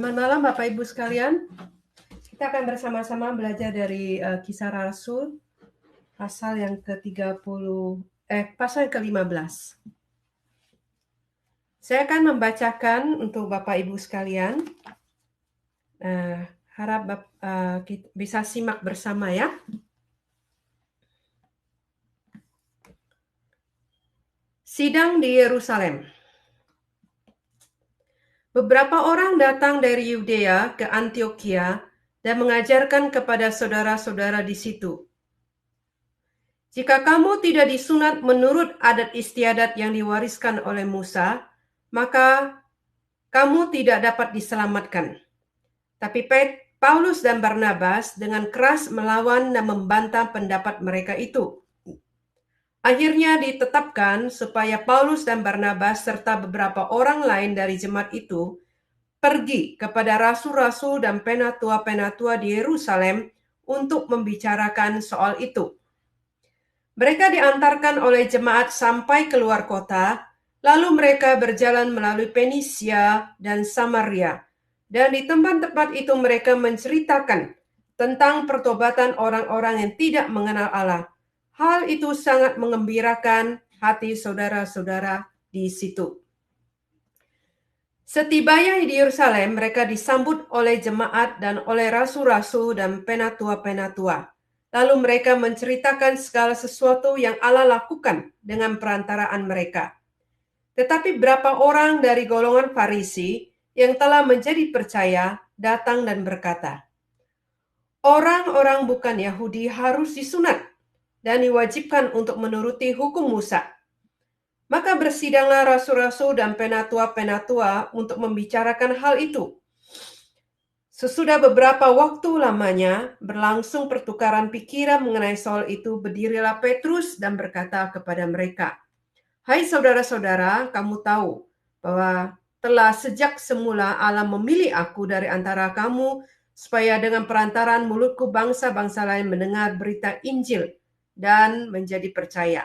Selamat malam Bapak Ibu sekalian. Kita akan bersama-sama belajar dari Kisah Rasul pasal yang pasal yang ke-15. Saya akan membacakan untuk Bapak Ibu sekalian. Harap kita bisa simak bersama ya. Sidang di Yerusalem. Beberapa orang datang dari Yudea ke Antioquia dan mengajarkan kepada saudara-saudara di situ. Jika kamu tidak disunat menurut adat istiadat yang diwariskan oleh Musa, maka kamu tidak dapat diselamatkan. Tapi Paulus dan Barnabas dengan keras melawan dan membantah pendapat mereka itu. Akhirnya ditetapkan supaya Paulus dan Barnabas serta beberapa orang lain dari jemaat itu pergi kepada rasul-rasul dan penatua-penatua di Yerusalem untuk membicarakan soal itu. Mereka diantarkan oleh jemaat sampai keluar kota, lalu mereka berjalan melalui Fenisia dan Samaria. Dan di tempat-tempat itu mereka menceritakan tentang pertobatan orang-orang yang tidak mengenal Allah. Hal itu sangat mengembirakan hati saudara-saudara di situ. Setibanya di Yerusalem, mereka disambut oleh jemaat dan oleh rasul-rasul dan penatua-penatua. Lalu mereka menceritakan segala sesuatu yang Allah lakukan dengan perantaraan mereka. Tetapi berapa orang dari golongan Farisi yang telah menjadi percaya datang dan berkata, orang-orang bukan Yahudi harus disunat dan diwajibkan untuk menuruti hukum Musa. Maka bersidanglah rasul-rasul dan penatua-penatua untuk membicarakan hal itu. Sesudah beberapa waktu lamanya berlangsung pertukaran pikiran mengenai soal itu, berdirilah Petrus dan berkata kepada mereka, hai saudara-saudara, kamu tahu bahwa telah sejak semula Allah memilih aku dari antara kamu supaya dengan perantaraan mulutku bangsa-bangsa lain mendengar berita Injil dan menjadi percaya.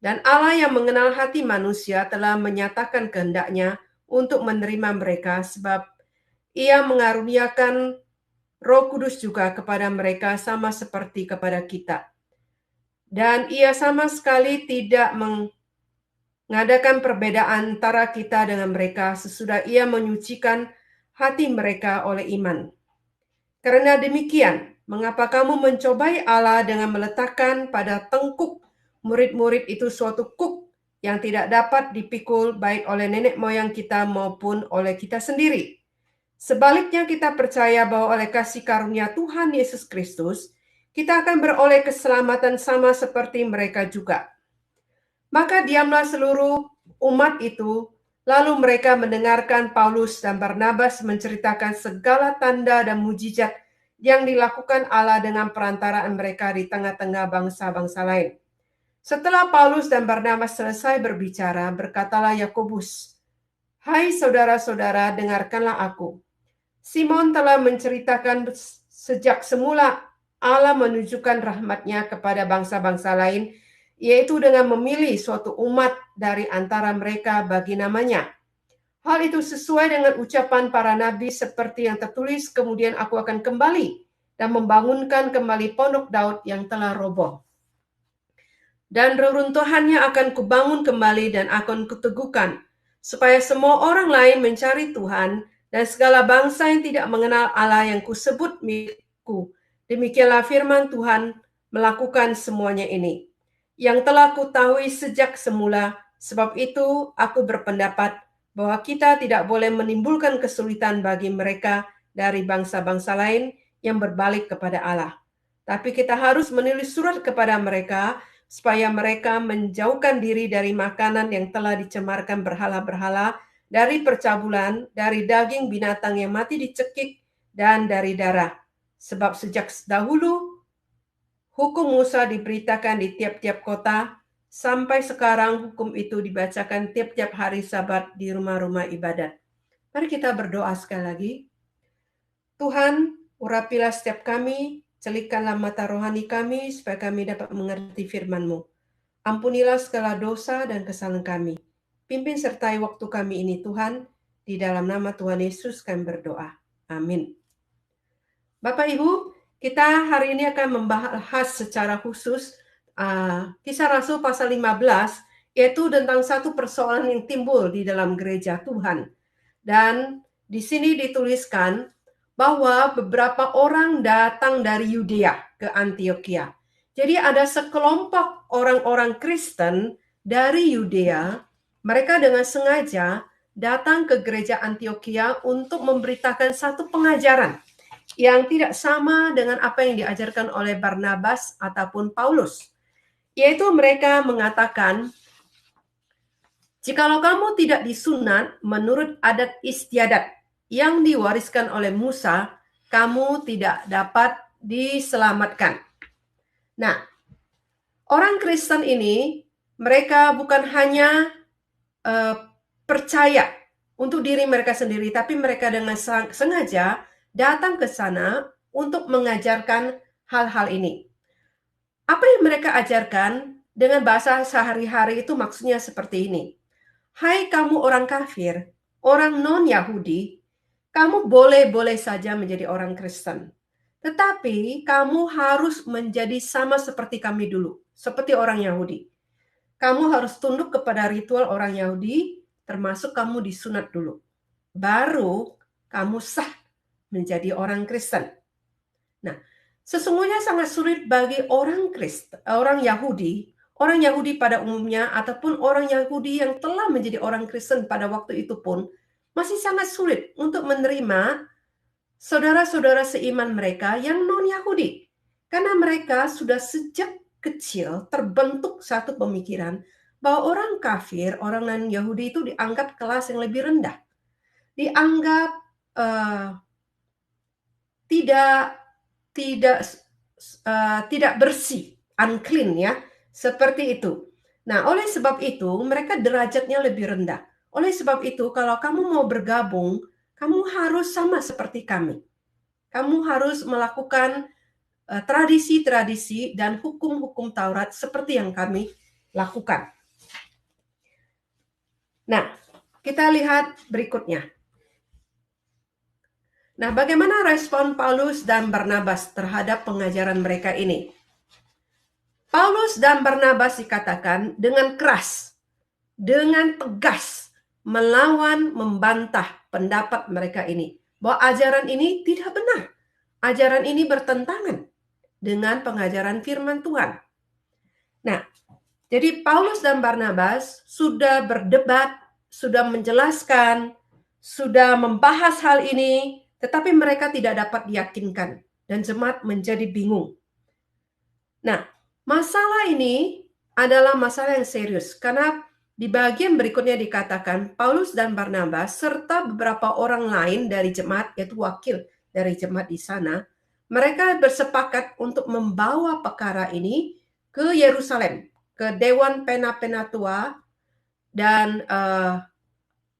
Dan Allah yang mengenal hati manusia telah menyatakan kehendaknya untuk menerima mereka sebab Ia mengaruniakan Roh Kudus juga kepada mereka sama seperti kepada kita. Dan Ia sama sekali tidak mengadakan perbedaan antara kita dengan mereka sesudah Ia menyucikan hati mereka oleh iman. Karena demikian, mengapa kamu mencobai Allah dengan meletakkan pada tengkuk murid-murid itu suatu kuk yang tidak dapat dipikul baik oleh nenek moyang kita maupun oleh kita sendiri? Sebaliknya kita percaya bahwa oleh kasih karunia Tuhan Yesus Kristus, kita akan beroleh keselamatan sama seperti mereka juga. Maka diamlah seluruh umat itu, lalu mereka mendengarkan Paulus dan Barnabas menceritakan segala tanda dan mujizat yang dilakukan Allah dengan perantaraan mereka di tengah-tengah bangsa-bangsa lain. Setelah Paulus dan Barnabas selesai berbicara, berkatalah Yakobus, hai saudara-saudara, dengarkanlah aku. Simon telah menceritakan sejak semula Allah menunjukkan rahmat-Nya kepada bangsa-bangsa lain, yaitu dengan memilih suatu umat dari antara mereka bagi namanya. Hal itu sesuai dengan ucapan para nabi seperti yang tertulis, kemudian aku akan kembali dan membangunkan kembali pondok Daud yang telah roboh. Dan reruntuhannya akan kubangun kembali dan akan kuteguhkan, supaya semua orang lain mencari Tuhan dan segala bangsa yang tidak mengenal Allah yang kusebut milikku. Demikianlah firman Tuhan melakukan semuanya ini, yang telah kutahui sejak semula. Sebab itu aku berpendapat bahwa kita tidak boleh menimbulkan kesulitan bagi mereka dari bangsa-bangsa lain yang berbalik kepada Allah. Tapi kita harus menulis surat kepada mereka supaya mereka menjauhkan diri dari makanan yang telah dicemarkan berhala-berhala, dari percabulan, dari daging binatang yang mati dicekik, dan dari darah. Sebab sejak dahulu, hukum Musa diberitakan di tiap-tiap kota, sampai sekarang hukum itu dibacakan tiap-tiap hari Sabat di rumah-rumah ibadat. Mari kita berdoa sekali lagi. Tuhan, urapilah setiap kami, celikkanlah mata rohani kami, supaya kami dapat mengerti firman-Mu. Ampunilah segala dosa dan kesalahan kami. Pimpin sertai waktu kami ini Tuhan, Di dalam nama Tuhan Yesus kami berdoa. Amin. Bapak Ibu, kita hari ini akan membahas secara khusus Kisah Rasul pasal 15, yaitu tentang satu persoalan yang timbul di dalam gereja Tuhan. Dan di sini dituliskan bahwa beberapa orang datang dari Yudea ke Antioquia. Jadi ada sekelompok orang-orang Kristen dari Yudea, mereka dengan sengaja datang ke gereja Antioquia untuk memberitakan satu pengajaran yang tidak sama dengan apa yang diajarkan oleh Barnabas ataupun Paulus. Yaitu mereka mengatakan, jikalau kamu tidak disunat menurut adat istiadat yang diwariskan oleh Musa, kamu tidak dapat diselamatkan. Nah, orang Kristen ini, mereka bukan hanya percaya untuk diri mereka sendiri, tapi mereka dengan sengaja datang ke sana untuk mengajarkan hal-hal ini. Apa yang mereka ajarkan dengan bahasa sehari-hari itu maksudnya seperti ini. Hai kamu orang kafir, orang non-Yahudi, kamu boleh-boleh saja menjadi orang Kristen. Tetapi kamu harus menjadi sama seperti kami dulu, seperti orang Yahudi. Kamu harus tunduk kepada ritual orang Yahudi, termasuk kamu disunat dulu. Baru kamu sah menjadi orang Kristen. Nah, sesungguhnya sangat sulit bagi orang Yahudi pada umumnya ataupun orang Yahudi yang telah menjadi orang Kristen pada waktu itu pun masih sangat sulit untuk menerima saudara-saudara seiman mereka yang non-Yahudi. Karena mereka sudah sejak kecil terbentuk satu pemikiran bahwa orang kafir, orang non-Yahudi itu dianggap kelas yang lebih rendah. Dianggap tidak bersih, unclean ya, seperti itu. Nah, oleh sebab itu mereka derajatnya lebih rendah. Oleh sebab itu kalau kamu mau bergabung, kamu harus sama seperti kami. Kamu harus melakukan tradisi-tradisi dan hukum-hukum Taurat seperti yang kami lakukan. Nah, kita lihat berikutnya. Nah, bagaimana respon Paulus dan Barnabas terhadap pengajaran mereka ini? Paulus dan Barnabas dikatakan dengan keras, dengan tegas, melawan, membantah pendapat mereka ini. Bahwa ajaran ini tidak benar. Ajaran ini bertentangan dengan pengajaran firman Tuhan. Nah, jadi Paulus dan Barnabas sudah berdebat, sudah menjelaskan, sudah membahas hal ini, tetapi mereka tidak dapat diyakinkan dan jemaat menjadi bingung. Nah, masalah ini adalah masalah yang serius karena di bagian berikutnya dikatakan Paulus dan Barnabas serta beberapa orang lain dari jemaat, yaitu wakil dari jemaat di sana, mereka bersepakat untuk membawa perkara ini ke Yerusalem, ke Dewan Penatua dan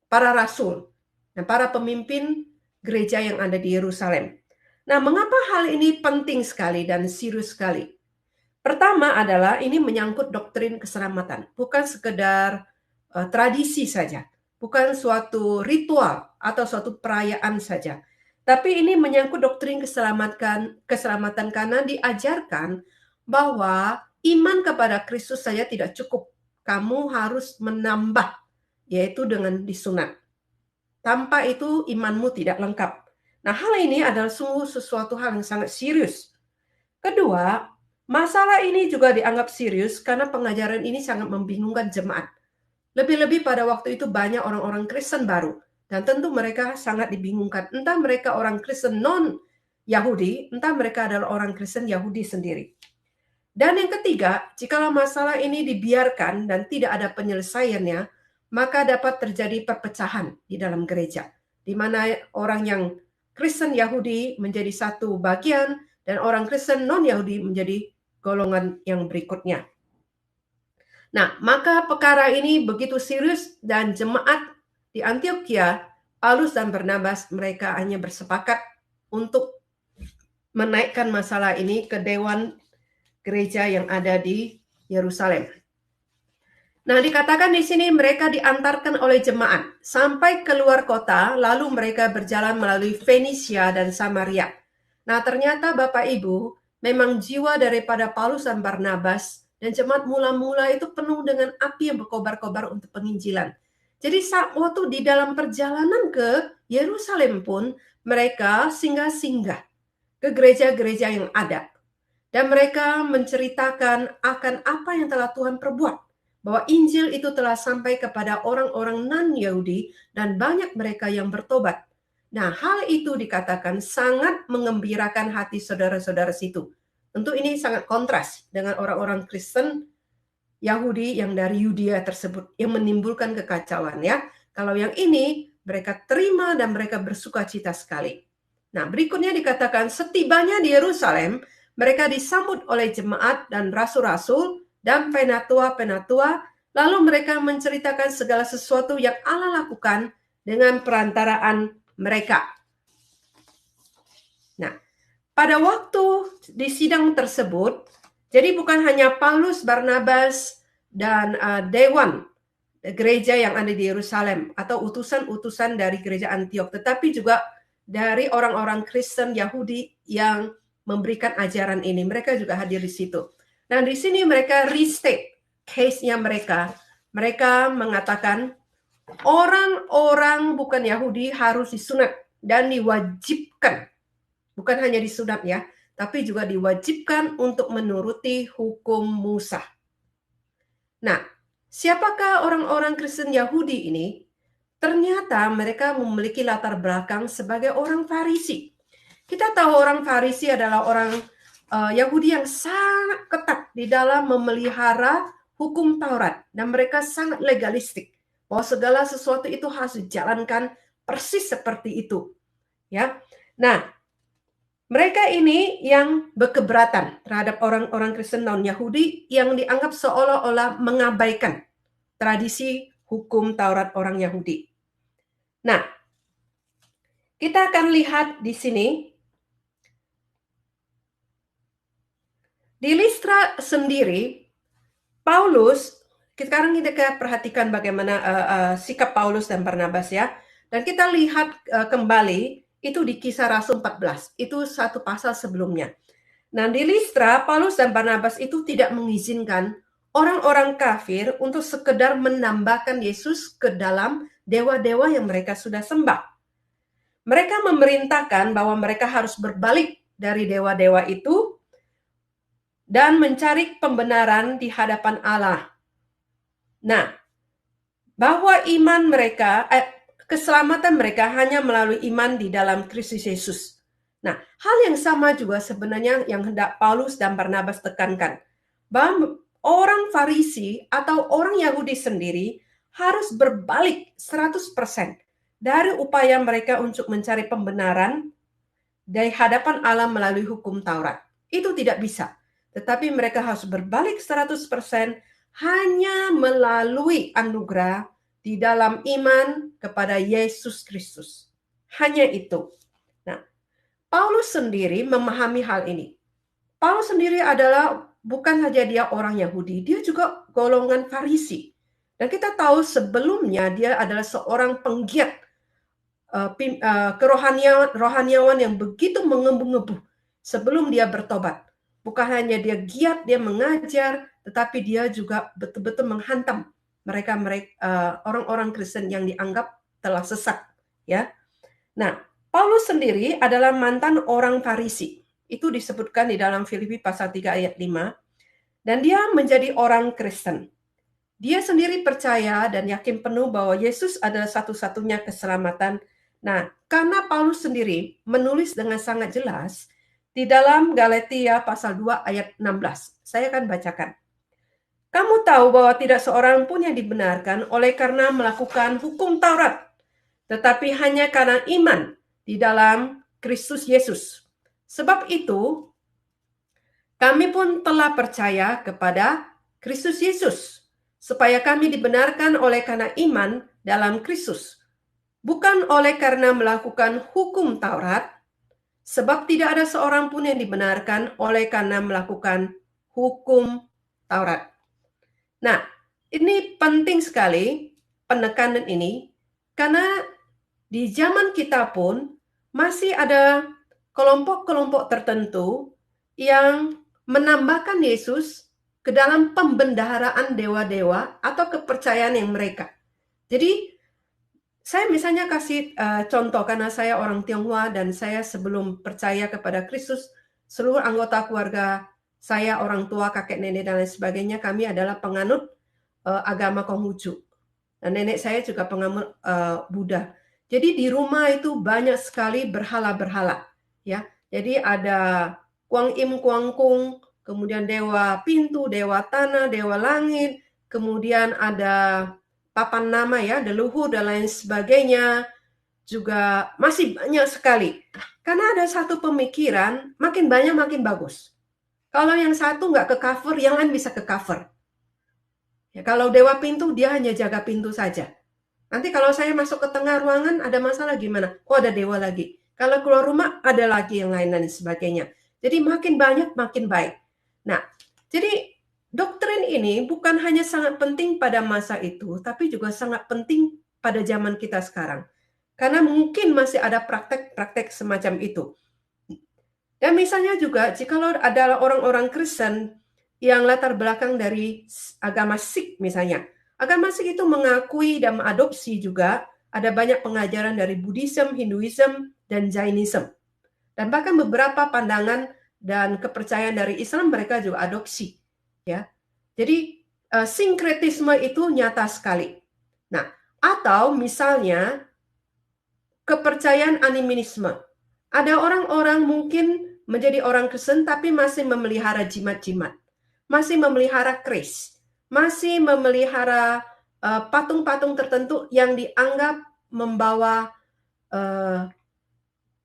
para rasul dan para pemimpin gereja yang ada di Yerusalem. Nah, mengapa hal ini penting sekali dan serius sekali? Pertama adalah ini menyangkut doktrin keselamatan, bukan sekedar tradisi saja, bukan suatu ritual atau suatu perayaan saja. Tapi ini menyangkut doktrin keselamatan karena diajarkan bahwa iman kepada Kristus saja tidak cukup. Kamu harus menambah, yaitu dengan disunat. Tanpa itu imanmu tidak lengkap. Nah, hal ini adalah sungguh sesuatu hal yang sangat serius. Kedua, masalah ini juga dianggap serius karena pengajaran ini sangat membingungkan jemaat. Lebih-lebih pada waktu itu banyak orang-orang Kristen baru. Dan tentu mereka sangat dibingungkan. Entah mereka orang Kristen non-Yahudi, entah mereka adalah orang Kristen Yahudi sendiri. Dan yang ketiga, jikalau masalah ini dibiarkan dan tidak ada penyelesaiannya, maka dapat terjadi perpecahan di dalam gereja, di mana orang yang Kristen Yahudi menjadi satu bagian dan orang Kristen non-Yahudi menjadi golongan yang berikutnya. Nah, maka perkara ini begitu serius dan jemaat di Antioquia, Paulus dan Barnabas mereka hanya bersepakat untuk menaikkan masalah ini ke dewan gereja yang ada di Yerusalem. Nah, dikatakan di sini mereka diantarkan oleh jemaat sampai keluar kota, lalu mereka berjalan melalui Fenisia dan Samaria. Nah, ternyata Bapak Ibu, memang jiwa daripada Paulus dan Barnabas dan jemaat mula-mula itu penuh dengan api yang berkobar-kobar untuk penginjilan. Jadi waktu di dalam perjalanan ke Yerusalem pun mereka singgah-singgah ke gereja-gereja yang ada. Dan mereka menceritakan akan apa yang telah Tuhan perbuat. Bahwa Injil itu telah sampai kepada orang-orang non-Yahudi dan banyak mereka yang bertobat. Nah, hal itu dikatakan sangat mengembirakan hati saudara-saudara situ. Tentu ini sangat kontras dengan orang-orang Kristen Yahudi yang dari Yudea tersebut yang menimbulkan kekacauan ya. Kalau yang ini mereka terima dan mereka bersuka cita sekali. Nah, berikutnya dikatakan setibanya di Yerusalem, mereka disambut oleh jemaat dan rasul-rasul dan penatua-penatua, lalu mereka menceritakan segala sesuatu yang Allah lakukan dengan perantaraan mereka. Nah, pada waktu di sidang tersebut, jadi bukan hanya Paulus, Barnabas, dan dewan gereja yang ada di Yerusalem atau utusan-utusan dari gereja Antiok, tetapi juga dari orang-orang Kristen Yahudi yang memberikan ajaran ini. Mereka juga hadir di situ. Nah, di sini mereka restate case-nya mereka. Mereka mengatakan orang-orang bukan Yahudi harus disunat dan diwajibkan. Bukan hanya disunat ya, tapi juga diwajibkan untuk menuruti hukum Musa. Nah, siapakah orang-orang Kristen Yahudi ini? Ternyata mereka memiliki latar belakang sebagai orang Farisi. Kita tahu orang Farisi adalah orang Yahudi yang sangat ketat di dalam memelihara hukum Taurat. Dan mereka sangat legalistik. Bahwa segala sesuatu itu harus dijalankan persis seperti itu. Ya. Nah, mereka ini yang berkeberatan terhadap orang-orang Kristen non-Yahudi yang dianggap seolah-olah mengabaikan tradisi hukum Taurat orang Yahudi. Nah, kita akan lihat di sini. Di Listra sendiri, Paulus, sekarang kita perhatikan bagaimana sikap Paulus dan Barnabas ya. Dan kita lihat kembali, itu di Kisah Rasul 14, itu satu pasal sebelumnya. Nah, di Listra, Paulus dan Barnabas itu tidak mengizinkan orang-orang kafir untuk sekedar menambahkan Yesus ke dalam dewa-dewa yang mereka sudah sembah. Mereka memerintahkan bahwa mereka harus berbalik dari dewa-dewa itu dan mencari pembenaran di hadapan Allah. Nah, bahwa iman mereka, keselamatan mereka hanya melalui iman di dalam Kristus Yesus. Nah, hal yang sama juga sebenarnya yang hendak Paulus dan Barnabas tekankan. Bahwa orang Farisi atau orang Yahudi sendiri harus berbalik 100% dari upaya mereka untuk mencari pembenaran dari hadapan Allah melalui hukum Taurat. Itu tidak bisa. Tetapi mereka harus berbalik 100% hanya melalui anugerah di dalam iman kepada Yesus Kristus. Hanya itu. Nah, Paulus sendiri memahami hal ini. Paulus sendiri adalah bukan saja dia orang Yahudi, dia juga golongan Farisi. Dan kita tahu sebelumnya dia adalah seorang penggiat rohaniawan yang begitu mengebu-ngebu sebelum dia bertobat. Bukan hanya dia giat, dia mengajar, tetapi dia juga betul-betul menghantam mereka orang-orang Kristen yang dianggap telah sesat. Ya, nah Paulus sendiri adalah mantan orang Farisi. Itu disebutkan di dalam Filipi pasal 3 ayat 5. Dan dia menjadi orang Kristen. Dia sendiri percaya dan yakin penuh bahwa Yesus adalah satu-satunya keselamatan. Nah, karena Paulus sendiri menulis dengan sangat jelas di dalam Galatia pasal 2 ayat 16. Saya akan bacakan. Kamu tahu bahwa tidak seorang pun yang dibenarkan oleh karena melakukan hukum Taurat, tetapi hanya karena iman di dalam Kristus Yesus. Sebab itu, kami pun telah percaya kepada Kristus Yesus, supaya kami dibenarkan oleh karena iman dalam Kristus, bukan oleh karena melakukan hukum Taurat, sebab tidak ada seorang pun yang dibenarkan oleh karena melakukan hukum Taurat. Nah, Ini penting sekali penekanan ini, karena di zaman kita pun masih ada kelompok-kelompok tertentu yang menambahkan Yesus ke dalam pembendaharaan dewa-dewa atau kepercayaan yang mereka. Jadi saya misalnya kasih contoh, karena saya orang Tionghoa dan saya sebelum percaya kepada Kristus, seluruh anggota keluarga saya, orang tua, kakek, nenek, dan lain sebagainya, kami adalah penganut agama Konghucu. Dan nenek saya juga penganut Buddha. Jadi di rumah itu banyak sekali berhala-berhala, ya. Jadi ada Kuang Im, Kuang Kung, kemudian dewa pintu, dewa tanah, dewa langit, kemudian ada papan nama ya, leluhur dan lain sebagainya. Juga masih banyak sekali. Karena ada satu pemikiran, makin banyak makin bagus. Kalau yang satu nggak ke cover, yang lain bisa ke cover. Ya, kalau dewa pintu, dia hanya jaga pintu saja. Nanti kalau saya masuk ke tengah ruangan, ada masalah gimana? Oh, ada dewa lagi. Kalau keluar rumah, ada lagi yang lain dan sebagainya. Jadi makin banyak, makin baik. Nah, jadi doktrin ini bukan hanya sangat penting pada masa itu, tapi juga sangat penting pada zaman kita sekarang. Karena mungkin masih ada praktek-praktek semacam itu. Dan misalnya juga, jika adalah orang-orang Kristen yang latar belakang dari agama Sikh misalnya. Agama Sikh itu mengakui dan mengadopsi juga ada banyak pengajaran dari Buddhism, Hinduism, dan Jainism. Dan bahkan beberapa pandangan dan kepercayaan dari Islam mereka juga adopsi. Ya, jadi sinkretisme itu nyata sekali. Nah, atau misalnya kepercayaan animisme. Ada orang-orang mungkin menjadi orang Kristen tapi masih memelihara jimat-jimat, masih memelihara kris, masih memelihara patung-patung tertentu yang dianggap membawa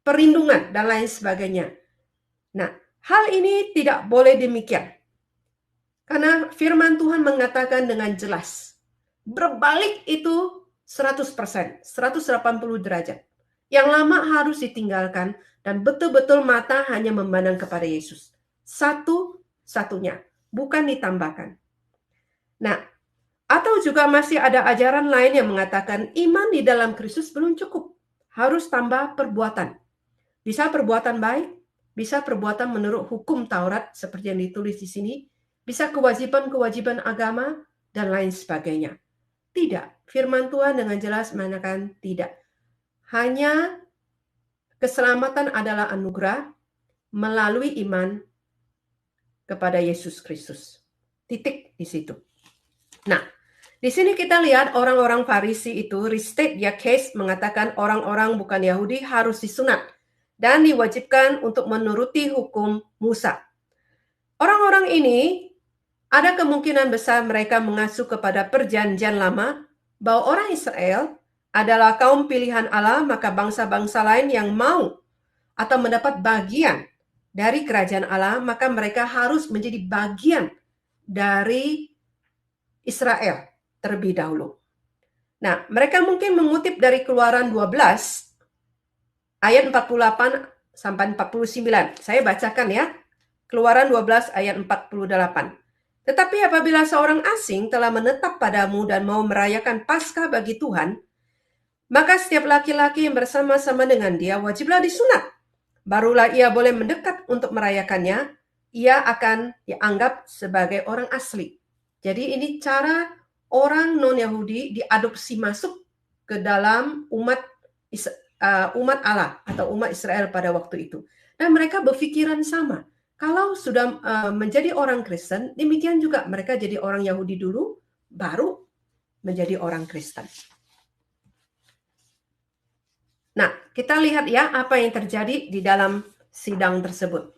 perlindungan dan lain sebagainya. Nah, hal ini tidak boleh demikian. Karena firman Tuhan mengatakan dengan jelas, berbalik itu 100%, 180 derajat. Yang lama harus ditinggalkan dan betul-betul mata hanya memandang kepada Yesus. Satu-satunya, bukan ditambahkan. Nah, atau juga masih ada ajaran lain yang mengatakan iman di dalam Kristus belum cukup. Harus tambah perbuatan. Bisa perbuatan baik, bisa perbuatan menurut hukum Taurat seperti yang ditulis di sini, bisa kewajiban-kewajiban agama, dan lain sebagainya. Tidak, firman Tuhan dengan jelas mengatakan tidak. Hanya keselamatan adalah anugerah melalui iman kepada Yesus Kristus. Titik di situ. Nah, di sini kita lihat orang-orang Farisi itu restate their case, mengatakan orang-orang bukan Yahudi harus disunat dan diwajibkan untuk menuruti hukum Musa. Orang-orang ini ada kemungkinan besar mereka mengacu kepada perjanjian lama bahwa orang Israel adalah kaum pilihan Allah, maka bangsa-bangsa lain yang mau atau mendapat bagian dari kerajaan Allah, maka mereka harus menjadi bagian dari Israel terlebih dahulu. Nah, mereka mungkin mengutip dari Keluaran 12 ayat 48 sampai 49. Saya bacakan ya. Keluaran 12 ayat 48. Tetapi apabila seorang asing telah menetap padamu dan mau merayakan Paskah bagi Tuhan, maka setiap laki-laki yang bersama-sama dengan dia wajiblah disunat. Barulah ia boleh mendekat untuk merayakannya. Ia akan dianggap sebagai orang asli. Jadi ini cara orang non-Yahudi diadopsi masuk ke dalam umat Allah atau umat Israel pada waktu itu. Dan mereka berpikiran sama. Kalau sudah menjadi orang Kristen, demikian juga mereka jadi orang Yahudi dulu, baru menjadi orang Kristen. Nah, kita lihat ya apa yang terjadi di dalam sidang tersebut.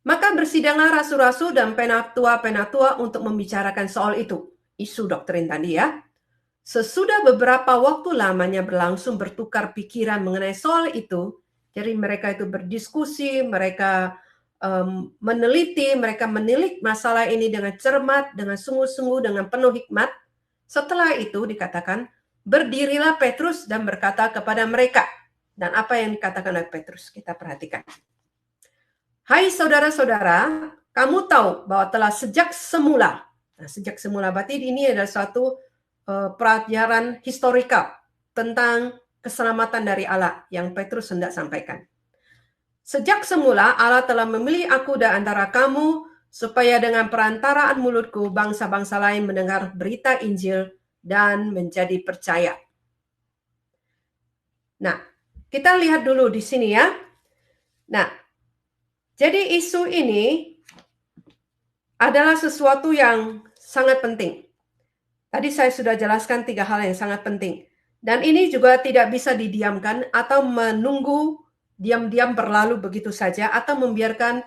Maka bersidanglah rasul-rasul dan penatua-penatua untuk membicarakan soal itu. Isu doktrin tadi ya. Sesudah beberapa waktu lamanya berlangsung bertukar pikiran mengenai soal itu, jadi mereka itu berdiskusi, mereka meneliti, mereka menilik masalah ini dengan cermat, dengan sungguh-sungguh, dengan penuh hikmat. Setelah itu dikatakan, berdirilah Petrus dan berkata kepada mereka. Dan apa yang dikatakan oleh Petrus? Kita perhatikan. Hai saudara-saudara, kamu tahu bahwa telah sejak semula Nah, sejak semula berarti ini adalah suatu pelajaran historikal tentang keselamatan dari Allah yang Petrus hendak sampaikan. Sejak semula Allah telah memilih aku dari antara kamu supaya dengan perantaraan mulutku bangsa-bangsa lain mendengar berita Injil dan menjadi percaya. Nah, kita lihat dulu di sini ya. Nah, jadi isu ini adalah sesuatu yang sangat penting. Tadi saya sudah jelaskan 3 hal yang sangat penting. Dan ini juga tidak bisa didiamkan atau menunggu diam-diam berlalu begitu saja atau membiarkan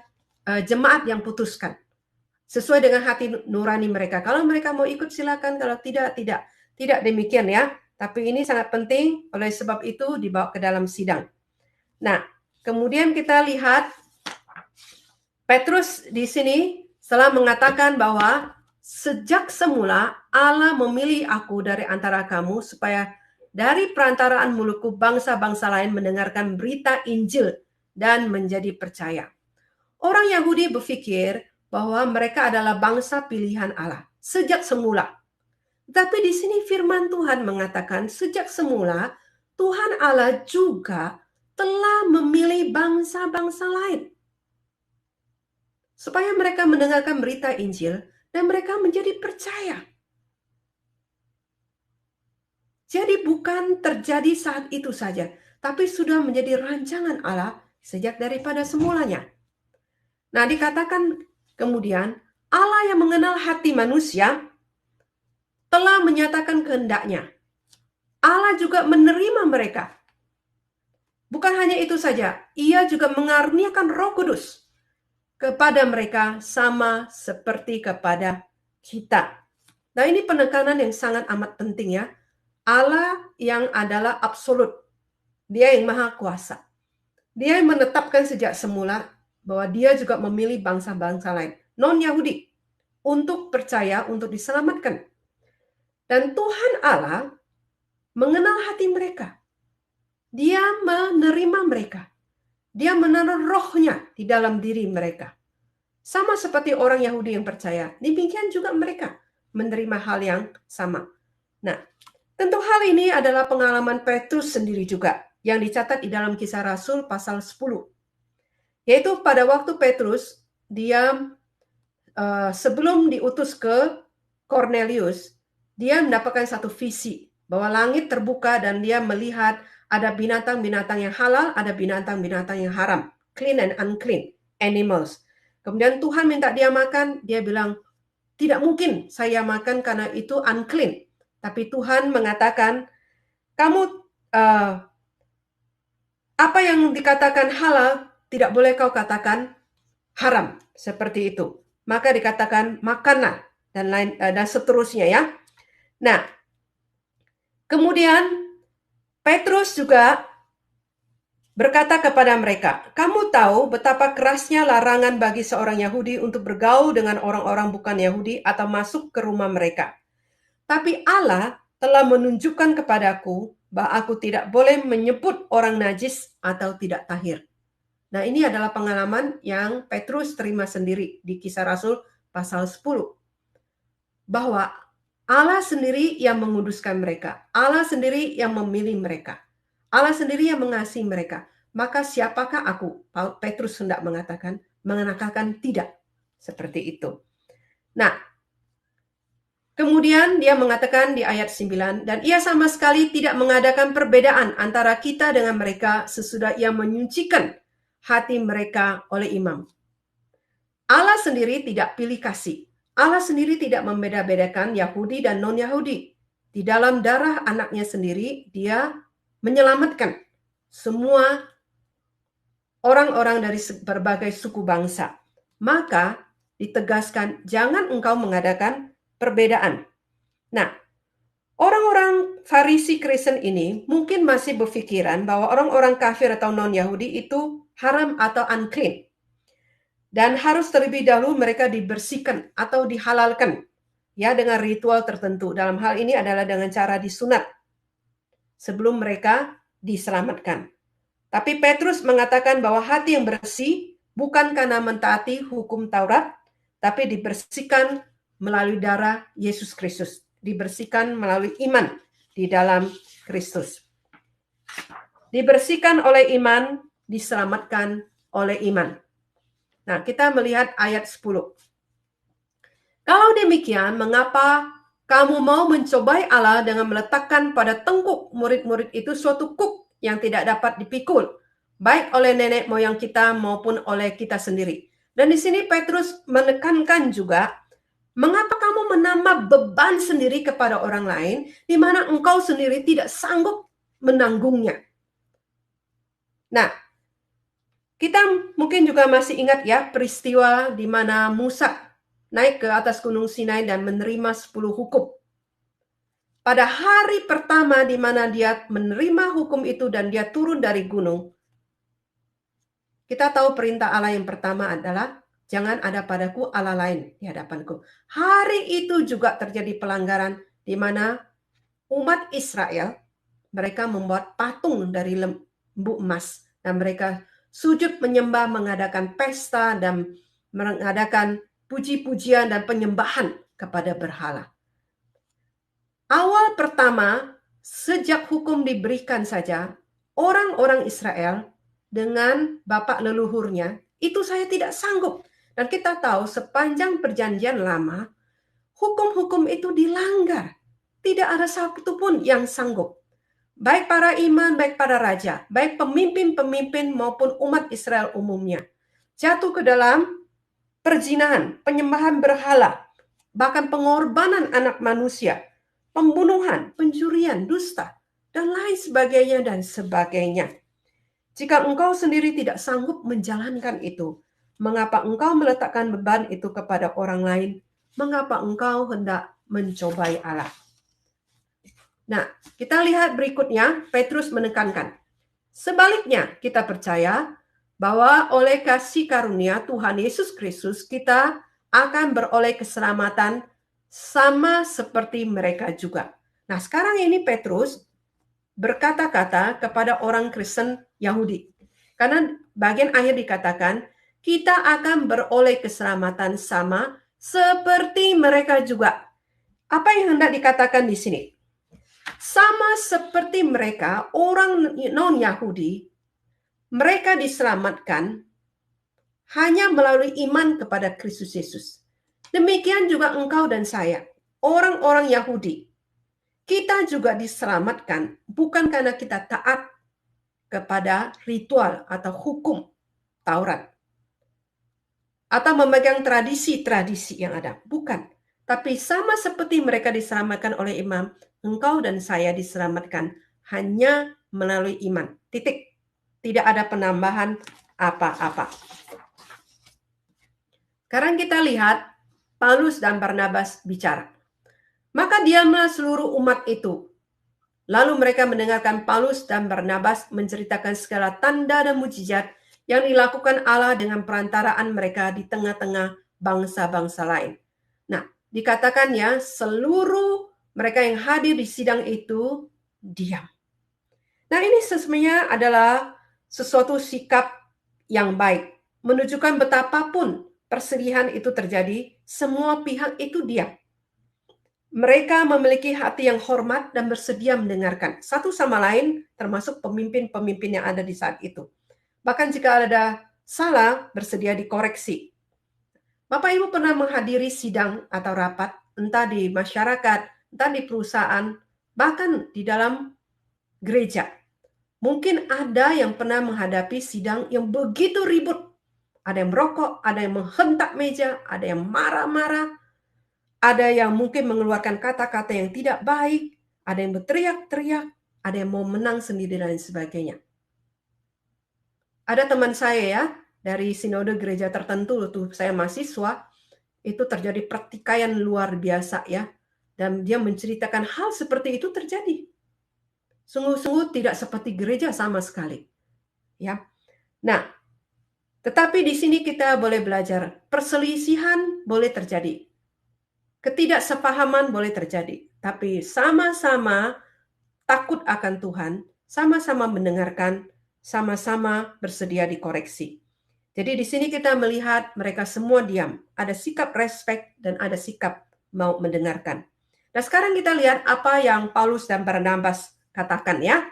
jemaat yang putuskan. Sesuai dengan hati nurani mereka. Kalau mereka mau ikut silakan, kalau tidak, tidak. Tidak demikian ya. Tapi ini sangat penting, oleh sebab itu dibawa ke dalam sidang. Nah, kemudian kita lihat Petrus di sini telah mengatakan bahwa sejak semula Allah memilih aku dari antara kamu supaya dari perantaraan mulutku bangsa-bangsa lain mendengarkan berita Injil dan menjadi percaya. Orang Yahudi berpikir bahwa mereka adalah bangsa pilihan Allah sejak semula. Tapi di sini firman Tuhan mengatakan sejak semula Tuhan Allah juga telah memilih bangsa-bangsa lain supaya mereka mendengarkan berita Injil dan mereka menjadi percaya. Jadi bukan terjadi saat itu saja, tapi sudah menjadi rancangan Allah sejak daripada semulanya. Nah, dikatakan kemudian Allah yang mengenal hati manusia telah menyatakan kehendaknya. Allah juga menerima mereka. Bukan hanya itu saja, ia juga mengaruniakan Roh Kudus kepada mereka sama seperti kepada kita. Nah, ini penekanan yang sangat amat penting ya. Allah yang adalah absolut. Dia yang maha kuasa. Dia yang menetapkan sejak semula bahwa dia juga memilih bangsa-bangsa lain, non-Yahudi, untuk percaya, untuk diselamatkan. Dan Tuhan Allah mengenal hati mereka. Dia menerima mereka. Dia menaruh rohnya di dalam diri mereka. Sama seperti orang Yahudi yang percaya, demikian juga mereka menerima hal yang sama. Nah, tentu hal ini adalah pengalaman Petrus sendiri juga, yang dicatat di dalam Kisah Rasul pasal 10. Yaitu pada waktu Petrus, dia sebelum diutus ke Cornelius, dia mendapatkan satu visi, bahwa langit terbuka dan dia melihat ada binatang-binatang yang halal, ada binatang-binatang yang haram. Clean and unclean animals. Kemudian Tuhan minta dia makan, dia bilang, tidak mungkin saya makan karena itu unclean. Tapi Tuhan mengatakan, kamu apa yang dikatakan halal, tidak boleh kau katakan haram. Seperti itu. Maka dikatakan makanlah dan seterusnya ya. Nah, kemudian Petrus juga berkata kepada mereka, kamu tahu betapa kerasnya larangan bagi seorang Yahudi untuk bergaul dengan orang-orang bukan Yahudi atau masuk ke rumah mereka. Tapi Allah telah menunjukkan kepadaku bahwa aku tidak boleh menyebut orang najis atau tidak tahir. Nah, ini adalah pengalaman yang Petrus terima sendiri di Kisah Rasul pasal 10. Bahwa Allah sendiri yang menguduskan mereka. Allah sendiri yang memilih mereka. Allah sendiri yang mengasihi mereka. Maka siapakah aku? Petrus hendak mengatakan tidak. Seperti itu. Nah, kemudian dia mengatakan di ayat 9, dan ia sama sekali tidak mengadakan perbedaan antara kita dengan mereka sesudah ia menyucikan hati mereka oleh imam. Allah sendiri tidak pilih kasih. Allah sendiri tidak membeda-bedakan Yahudi dan non-Yahudi. Di dalam darah anaknya sendiri, dia menyelamatkan semua orang-orang dari berbagai suku bangsa. Maka ditegaskan, jangan engkau mengadakan perbedaan. Nah, orang-orang Farisi Kristen ini mungkin masih berpikiran bahwa orang-orang kafir atau non-Yahudi itu haram atau unclean. Dan harus terlebih dahulu mereka dibersihkan atau dihalalkan ya dengan ritual tertentu. Dalam hal ini adalah dengan cara disunat sebelum mereka diselamatkan. Tapi Petrus mengatakan bahwa hati yang bersih bukan karena mentaati hukum Taurat, tapi dibersihkan melalui darah Yesus Kristus. Dibersihkan melalui iman di dalam Kristus. Dibersihkan oleh iman, diselamatkan oleh iman. Nah, kita melihat ayat 10. Kalau demikian, mengapa kamu mau mencobai Allah dengan meletakkan pada tengkuk murid-murid itu suatu kuk yang tidak dapat dipikul, baik oleh nenek moyang kita maupun oleh kita sendiri. Dan di sini Petrus menekankan juga, mengapa kamu menambah beban sendiri kepada orang lain, di mana engkau sendiri tidak sanggup menanggungnya. Nah, kita mungkin juga masih ingat ya peristiwa di mana Musa naik ke atas Gunung Sinai dan menerima 10 hukum. Pada hari pertama di mana dia menerima hukum itu dan dia turun dari gunung, kita tahu perintah Allah yang pertama adalah, jangan ada padaku Allah lain di hadapanku. Hari itu juga terjadi pelanggaran di mana umat Israel, mereka membuat patung dari lembu emas. Dan mereka sujud menyembah, mengadakan pesta, dan mengadakan puji-pujian dan penyembahan kepada berhala. Awal pertama, sejak hukum diberikan saja, orang-orang Israel dengan bapak leluhurnya, itu saya tidak sanggup. Dan kita tahu sepanjang perjanjian lama, hukum-hukum itu dilanggar. Tidak ada satu pun yang sanggup. Baik para imam, baik para raja, baik pemimpin-pemimpin maupun umat Israel umumnya. Jatuh ke dalam perzinahan, penyembahan berhala, bahkan pengorbanan anak manusia, pembunuhan, pencurian, dusta, dan lain sebagainya dan sebagainya. Jika engkau sendiri tidak sanggup menjalankan itu, mengapa engkau meletakkan beban itu kepada orang lain? Mengapa engkau hendak mencobai Allah? Nah, kita lihat berikutnya, Petrus menekankan. Sebaliknya, kita percaya bahwa oleh kasih karunia Tuhan Yesus Kristus, kita akan beroleh keselamatan sama seperti mereka juga. Nah, sekarang ini Petrus berkata-kata kepada orang Kristen Yahudi. Karena bagian akhir dikatakan, kita akan beroleh keselamatan sama seperti mereka juga. Apa yang hendak dikatakan di sini? Sama seperti mereka, orang non-Yahudi, mereka diselamatkan hanya melalui iman kepada Kristus Yesus. Demikian juga engkau dan saya, orang-orang Yahudi. Kita juga diselamatkan bukan karena kita taat kepada ritual atau hukum Taurat. Atau memegang tradisi-tradisi yang ada. Bukan. Tapi sama seperti mereka diselamatkan oleh imam, engkau dan saya diselamatkan hanya melalui iman. Titik. Tidak ada penambahan apa-apa. Sekarang kita lihat Paulus dan Barnabas bicara. Maka diamlah seluruh umat itu. Lalu mereka mendengarkan Paulus dan Barnabas menceritakan segala tanda dan mujizat yang dilakukan Allah dengan perantaraan mereka di tengah-tengah bangsa-bangsa lain. Nah, dikatakan ya, seluruh mereka yang hadir di sidang itu diam. Nah, ini sebenarnya adalah sesuatu sikap yang baik. Menunjukkan betapapun persedihan itu terjadi, semua pihak itu diam. Mereka memiliki hati yang hormat dan bersedia mendengarkan satu sama lain, termasuk pemimpin-pemimpin yang ada di saat itu. Bahkan jika ada salah, bersedia dikoreksi. Bapak Ibu pernah menghadiri sidang atau rapat, entah di masyarakat, entah di perusahaan, bahkan di dalam gereja. Mungkin ada yang pernah menghadapi sidang yang begitu ribut. Ada yang merokok, ada yang menghentak meja, ada yang marah-marah, ada yang mungkin mengeluarkan kata-kata yang tidak baik, ada yang berteriak-teriak, ada yang mau menang sendiri dan sebagainya. Ada teman saya ya, dari sinode gereja tertentu, tuh saya mahasiswa, itu terjadi pertikaian luar biasa ya. Dan dia menceritakan hal seperti itu terjadi. Sungguh-sungguh tidak seperti gereja sama sekali. Ya. Nah, tetapi di sini kita boleh belajar, perselisihan boleh terjadi. Ketidaksepahaman boleh terjadi, tapi sama-sama takut akan Tuhan, sama-sama mendengarkan, sama-sama bersedia dikoreksi. Jadi di sini kita melihat mereka semua diam, ada sikap respek dan ada sikap mau mendengarkan. Nah, sekarang kita lihat apa yang Paulus dan Barnabas katakan ya.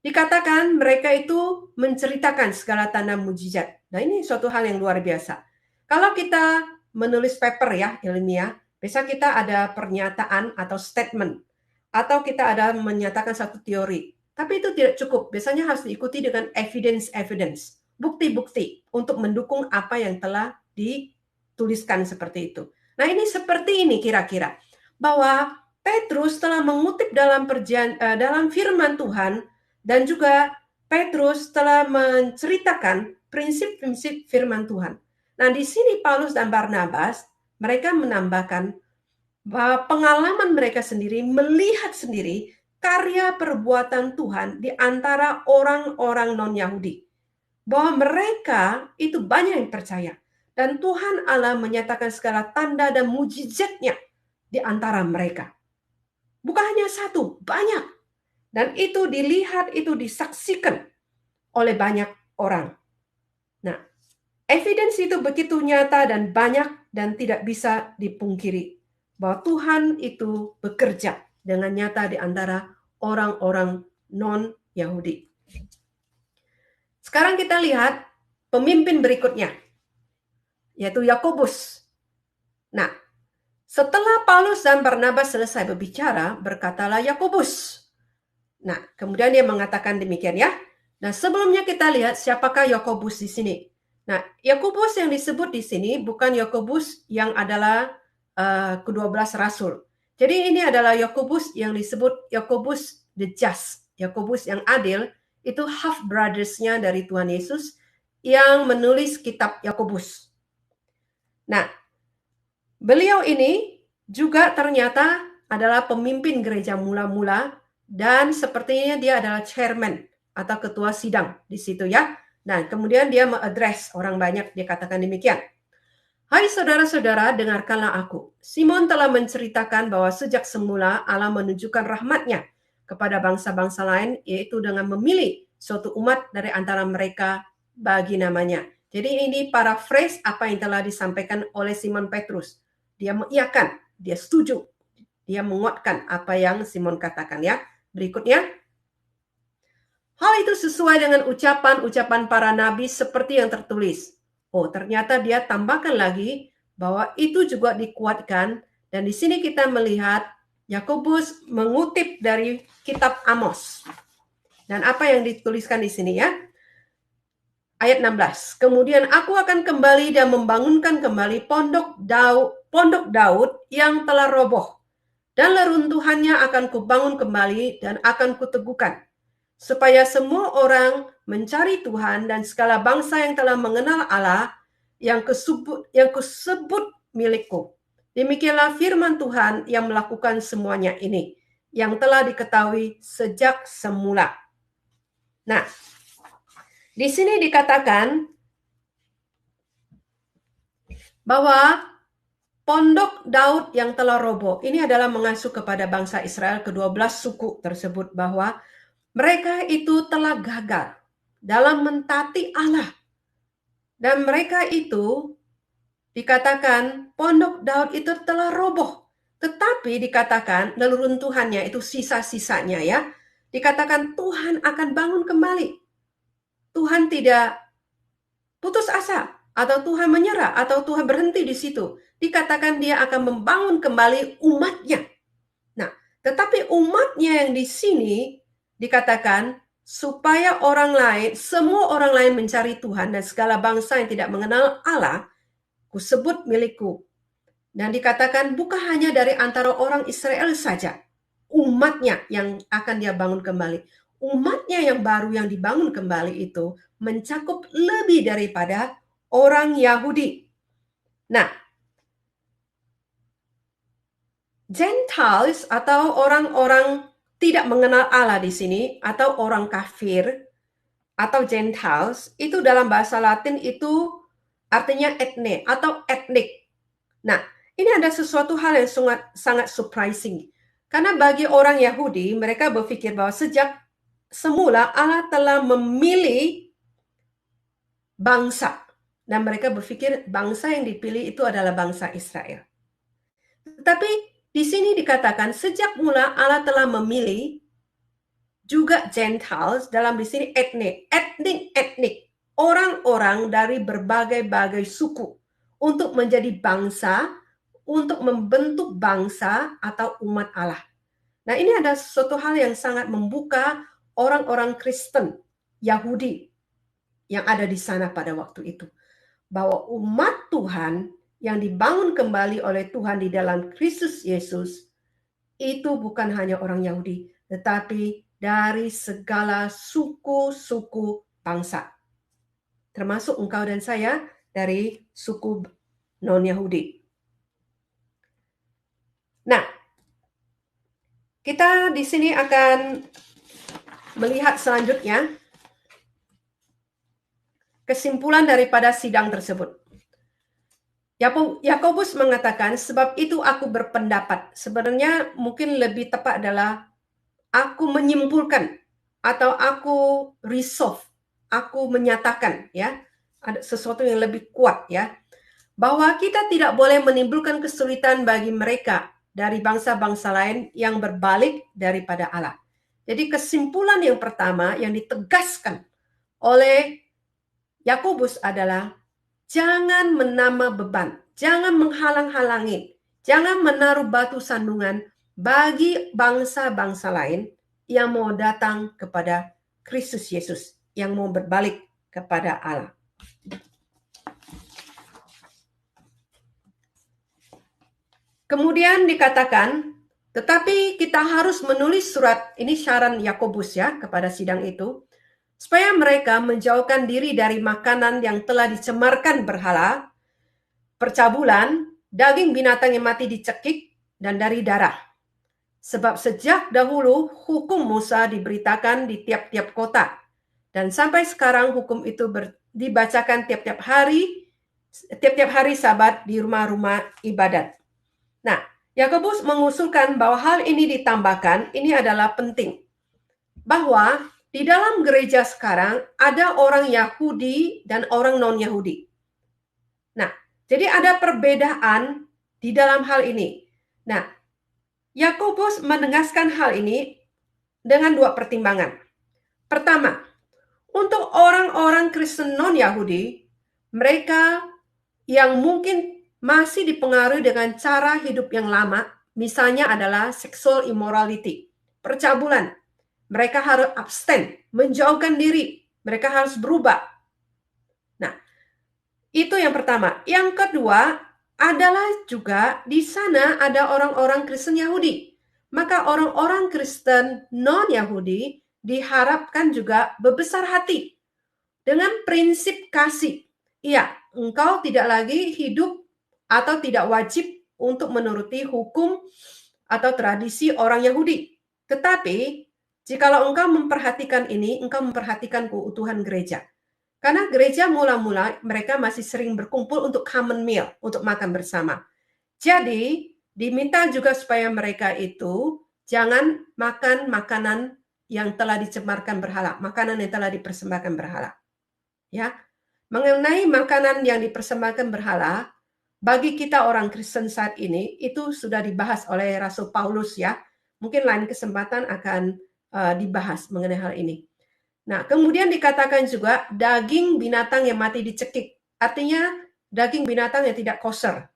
Dikatakan mereka itu menceritakan segala tanda mujizat. Nah, ini suatu hal yang luar biasa. Kalau kita menulis paper ya, ilmiah, biasa kita ada pernyataan atau statement. Atau kita ada menyatakan satu teori. Tapi itu tidak cukup. Biasanya harus diikuti dengan evidence. Bukti-bukti untuk mendukung apa yang telah dituliskan seperti itu. Nah, ini seperti ini kira-kira. Bahwa Petrus telah mengutip dalam firman Tuhan dan juga Petrus telah menceritakan prinsip-prinsip firman Tuhan. Nah, di sini Paulus dan Barnabas, mereka menambahkan bahwa pengalaman mereka sendiri, melihat sendiri karya perbuatan Tuhan di antara orang-orang non-Yahudi. Bahwa mereka itu banyak yang percaya. Dan Tuhan Allah menyatakan segala tanda dan mujizatnya di antara mereka. Bukan hanya satu, banyak. Dan itu dilihat, itu disaksikan oleh banyak orang. Nah, evidence itu begitu nyata dan banyak dan tidak bisa dipungkiri. Bahwa Tuhan itu bekerja dengan nyata di antara orang-orang non-Yahudi. Sekarang kita lihat pemimpin berikutnya, yaitu Yakobus. Nah, setelah Paulus dan Barnabas selesai berbicara, berkatalah Yakobus. Nah, kemudian dia mengatakan demikian ya. Nah, sebelumnya kita lihat siapakah Yakobus di sini. Nah, Yakobus yang disebut di sini bukan Yakobus yang adalah ke-12 rasul. Jadi ini adalah Yakobus yang disebut Yakobus the Just, Yakobus yang adil, itu half brothers-nya dari Tuhan Yesus yang menulis kitab Yakobus. Nah, beliau ini juga ternyata adalah pemimpin gereja mula-mula dan sepertinya dia adalah chairman atau ketua sidang di situ ya. Nah, kemudian dia mengadres orang banyak, dia katakan demikian. Hai saudara-saudara, dengarkanlah aku. Simon telah menceritakan bahwa sejak semula Allah menunjukkan rahmat-Nya kepada bangsa-bangsa lain, yaitu dengan memilih suatu umat dari antara mereka bagi namanya. Jadi ini paraphrase apa yang telah disampaikan oleh Simon Petrus. Dia mengiyakan, dia setuju, dia menguatkan apa yang Simon katakan ya. Berikutnya, hal itu sesuai dengan ucapan-ucapan para nabi seperti yang tertulis. Oh, ternyata dia tambahkan lagi bahwa itu juga dikuatkan, dan di sini kita melihat Yakobus mengutip dari kitab Amos. Dan apa yang dituliskan di sini ya? Ayat 16. Kemudian aku akan kembali dan membangunkan kembali pondok Daud yang telah roboh. Dan leruntuhannya akan kubangun kembali dan akan kuteguhkan, supaya semua orang mencari Tuhan dan segala bangsa yang telah mengenal Allah yang kusebut milikku. Demikianlah firman Tuhan yang melakukan semuanya ini, yang telah diketahui sejak semula. Nah, di sini dikatakan bahwa pondok Daud yang telah roboh, ini adalah mengacu kepada bangsa Israel, ke-12 suku tersebut, bahwa mereka itu telah gagal dalam mentaati Allah. Dan mereka itu dikatakan pondok Daud itu telah roboh. Tetapi dikatakan neruntuhannya itu sisa-sisanya ya. Dikatakan Tuhan akan bangun kembali. Tuhan tidak putus asa atau Tuhan menyerah atau Tuhan berhenti di situ. Dikatakan dia akan membangun kembali umatnya. Nah, tetapi umatnya yang di sini dikatakan supaya orang lain, semua orang lain mencari Tuhan dan segala bangsa yang tidak mengenal Allah, kusebut milikku. Dan dikatakan bukan hanya dari antara orang Israel saja, umatnya yang akan dia bangun kembali. Umatnya yang baru yang dibangun kembali itu mencakup lebih daripada orang Yahudi. Nah, Gentiles atau orang-orang tidak mengenal Allah di sini, atau orang kafir, atau Gentiles, itu dalam bahasa Latin itu artinya etne atau etnik. Nah, ini ada sesuatu hal yang sangat surprising. Karena bagi orang Yahudi, mereka berpikir bahwa sejak semula Allah telah memilih bangsa. Dan mereka berpikir bangsa yang dipilih itu adalah bangsa Israel. Tetapi di sini dikatakan sejak mula Allah telah memilih juga Gentiles dalam di sini etnik, orang-orang dari berbagai-bagai suku untuk menjadi bangsa, untuk membentuk bangsa atau umat Allah. Nah, ini ada suatu hal yang sangat membuka orang-orang Kristen, Yahudi yang ada di sana pada waktu itu. Bahwa umat Tuhan yang dibangun kembali oleh Tuhan di dalam Kristus Yesus itu bukan hanya orang Yahudi, tetapi dari segala suku-suku bangsa. Termasuk engkau dan saya dari suku non-Yahudi. Nah, kita di sini akan melihat selanjutnya kesimpulan daripada sidang tersebut. Yakobus mengatakan, sebab itu aku berpendapat. Sebenarnya mungkin lebih tepat adalah aku menyimpulkan atau aku resolve, aku menyatakan, ya, ada sesuatu yang lebih kuat, ya, bahwa kita tidak boleh menimbulkan kesulitan bagi mereka dari bangsa-bangsa lain yang berbalik daripada Allah. Jadi kesimpulan yang pertama yang ditegaskan oleh Yakobus adalah jangan menambah beban, jangan menghalang-halangi, jangan menaruh batu sandungan bagi bangsa-bangsa lain yang mau datang kepada Kristus Yesus, yang mau berbalik kepada Allah. Kemudian dikatakan, tetapi kita harus menulis surat, ini syarat Yakobus ya kepada sidang itu, supaya mereka menjauhkan diri dari makanan yang telah dicemarkan berhala, percabulan, daging binatang yang mati dicekik, dan dari darah. Sebab sejak dahulu hukum Musa diberitakan di tiap-tiap kota. Dan sampai sekarang hukum itu dibacakan tiap-tiap hari Sabat di rumah-rumah ibadat. Nah, Yakobus mengusulkan bahwa hal ini ditambahkan, ini adalah penting. Bahwa di dalam gereja sekarang ada orang Yahudi dan orang non-Yahudi. Nah, jadi ada perbedaan di dalam hal ini. Nah, Yakobus menegaskan hal ini dengan dua pertimbangan. Pertama, untuk orang-orang Kristen non-Yahudi, mereka yang mungkin masih dipengaruhi dengan cara hidup yang lama, misalnya adalah sexual immorality, percabulan. Mereka harus abstain, menjauhkan diri, mereka harus berubah. Nah, itu yang pertama. Yang kedua adalah juga di sana ada orang-orang Kristen Yahudi. Maka orang-orang Kristen non-Yahudi diharapkan juga berbesar hati dengan prinsip kasih. Iya, engkau tidak lagi hidup atau tidak wajib untuk menuruti hukum atau tradisi orang Yahudi. Tetapi, jikalau engkau memperhatikan ini, engkau memperhatikan keutuhan gereja. Karena gereja mula-mula mereka masih sering berkumpul untuk common meal, untuk makan bersama. Jadi, diminta juga supaya mereka itu jangan makan makanan yang telah dicemarkan berhala, makanan yang telah dipersembahkan berhala. Ya. Mengenai makanan yang dipersembahkan berhala, bagi kita orang Kristen saat ini itu sudah dibahas oleh Rasul Paulus ya. Mungkin lain kesempatan akan dibahas mengenai hal ini. Nah, kemudian dikatakan juga daging binatang yang mati dicekik. Artinya daging binatang yang tidak kosher.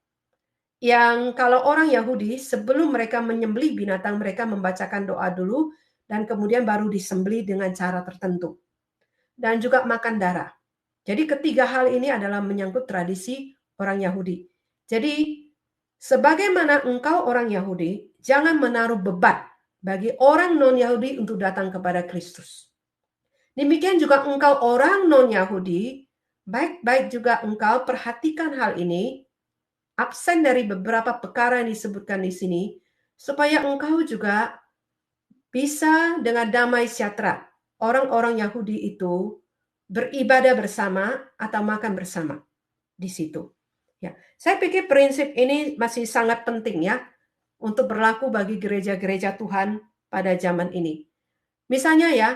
Yang kalau orang Yahudi sebelum mereka menyembelih binatang, mereka membacakan doa dulu dan kemudian baru disembelih dengan cara tertentu. Dan juga makan darah. Jadi ketiga hal ini adalah menyangkut tradisi orang Yahudi. Jadi sebagaimana engkau orang Yahudi, jangan menaruh beban bagi orang non-Yahudi untuk datang kepada Kristus. Demikian juga engkau orang non-Yahudi, baik-baik juga engkau perhatikan hal ini, absen dari beberapa perkara yang disebutkan di sini, supaya engkau juga bisa dengan damai sejahtera. Orang-orang Yahudi itu beribadah bersama atau makan bersama di situ. Ya, saya pikir prinsip ini masih sangat penting ya untuk berlaku bagi gereja-gereja Tuhan pada zaman ini. Misalnya ya,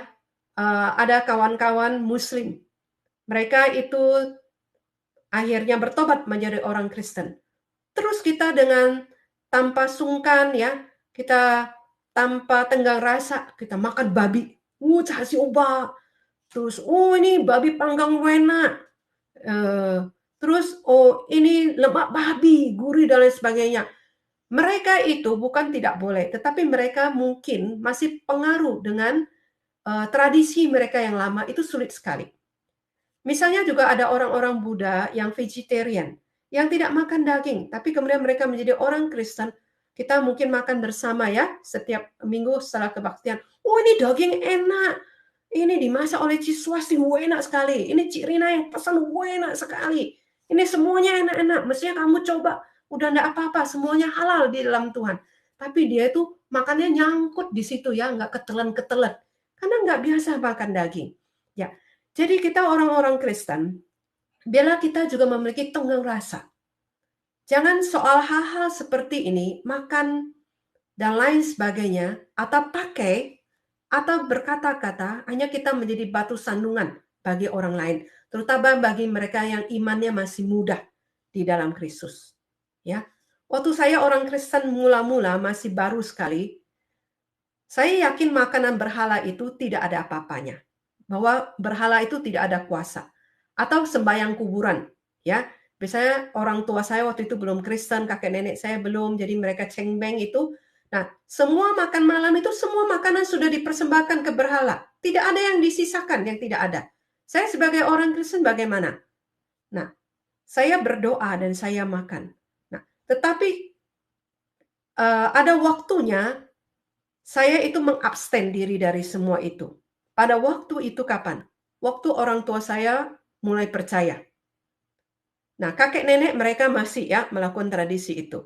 ada kawan-kawan Muslim, mereka itu akhirnya bertobat menjadi orang Kristen. Terus kita dengan tanpa sungkan ya, kita tanpa tenggang rasa, kita makan babi. Casi oba. Terus, ini babi panggang enak. Terus, ini lemak babi, gurih dan lain sebagainya. Mereka itu bukan tidak boleh, tetapi mereka mungkin masih pengaruh dengan tradisi mereka yang lama, itu sulit sekali. Misalnya juga ada orang-orang Buddha yang vegetarian, yang tidak makan daging, tapi kemudian mereka menjadi orang Kristen. Kita mungkin makan bersama ya, setiap minggu setelah kebaktian. Ini daging enak, ini dimasak oleh Ci Swasti, enak sekali. Ini Cik Rina yang pesan, enak sekali. Ini semuanya enak-enak, mestinya kamu coba. Udah enggak apa-apa, semuanya halal di dalam Tuhan. Tapi dia itu makannya nyangkut di situ ya, nggak ketelan-ketelan. Karena nggak biasa makan daging. Ya, jadi kita orang-orang Kristen, bila kita juga memiliki tenggang rasa. Jangan soal hal-hal seperti ini, makan dan lain sebagainya, atau pakai, atau berkata-kata, hanya kita menjadi batu sandungan bagi orang lain. Terutama bagi mereka yang imannya masih muda di dalam Kristus. Ya, waktu saya orang Kristen mula-mula masih baru sekali, saya yakin makanan berhala itu tidak ada apa-apanya. Bahwa berhala itu tidak ada kuasa. Atau sembahyang kuburan. Ya, biasanya orang tua saya waktu itu belum Kristen, kakek nenek saya belum, jadi mereka cengbeng itu. Nah, semua makan malam itu semua makanan sudah dipersembahkan ke berhala. Tidak ada yang disisakan, yang tidak ada. Saya sebagai orang Kristen bagaimana? Nah, saya berdoa dan saya makan. Nah, tetapi ada waktunya saya itu mengabstain diri dari semua itu. Pada waktu itu kapan? Waktu orang tua saya mulai percaya. Nah, kakek nenek mereka masih ya melakukan tradisi itu.